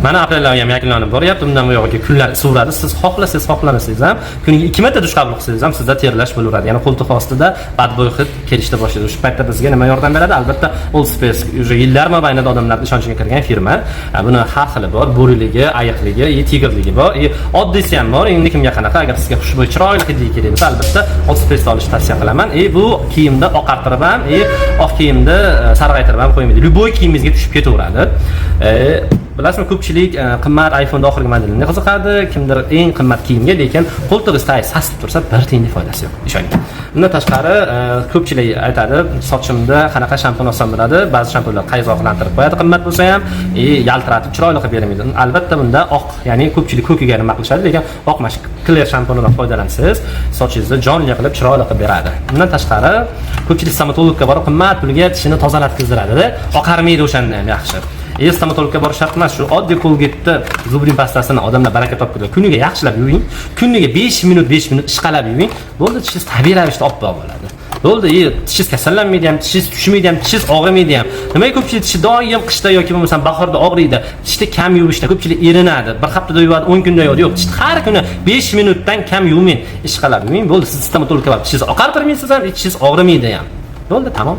Mana aprel oyi ham yakunlanib boryapti. Bundan buyog'iga kunlar so'radi. Siz xohlasangiz, xohlamasangiz ham kuniga 2 marta dush qabul qilsangiz ham sizda terlash bo'laveradi. Ya'ni qo'ltiq ostida badbo'y hid kelishda boshlaydi. Shu paytda bizga nima yordam beradi? Albatta, Old Space уже yillar mobaynida odamlarning ishonchiga kirgan firma. Buni har xili bor, bo'riligi, ayiqligi, tigirligi bor. Oddiysi ham bor. Endi kimga qanaqa, agar sizga xushbo'y chiroyli hidligi kerak bo'lsa, albatta Old Space olishni tavsiya qilaman. Bu kiyimda oqartirib ham, oq kiyimda sarg'aytirib ham qo'ymaydi. Любой kiyimingizga tushib ketaveradi. Bilasizmi, ko'pchilik qimmat iPhone'da oxirgi modelga qiziqadi, kimdir eng qimmat kiyimga, lekin qo'ltig'ida sasib tursa, bir tiyinlik foydasi yo'q. Ishoning. Bundan tashqari, ko'pchilik aytadi, sochimda qanaqa shampun olsam bo'ladi, ba'zi shampunlar qayzoqlantirib qo'yadi, qimmat bo'lsa ham, yaltiratib chiroyli qilib bermaydi. Albatta bunda oq, ya'ni ko'pchilik ko'kiga nima qilishadi, lekin oq clear shampunidan foydalansangiz, sochingizni jonli qilib chiroyli qilib beradi. Bundan tashqari, ko'pchilik stomatologga borib qimmat pulga tishini tozalatgizdiradi-da, oqarmaydi o'shandan ham yaxshi. Stomatologga borish shart emas, shu oddiy Colgate zubrin pastasini odamlar baraka topib, kuniga yaxshilab yuving, kuniga 5 minut ishqalab yuving, bo'ldi, tishingiz tabiiy ravishda oppoq bo'ladi. Bo'ldi, tishingiz kasallanmaydi ham, tishingiz tushmaydi ham, tishingiz og'rimaydi ham. Nimaga ko'pchilik tishi doim qishda yoki bo'lmasa bahorda og'riydi? Tishni kam yuvishda ko'pchilik erinadi. Bir haftada yuvadi, 10 kunda yuvadi. Yo'q, tishni har kuni 5 minutdan kam yuvmang, ishqalab yuving. Bo'ldi, siz stomatologga borib tishingizni oqartirmaysiz ham, tishingiz og'rimaydi ham. Bo'ldi, tamom.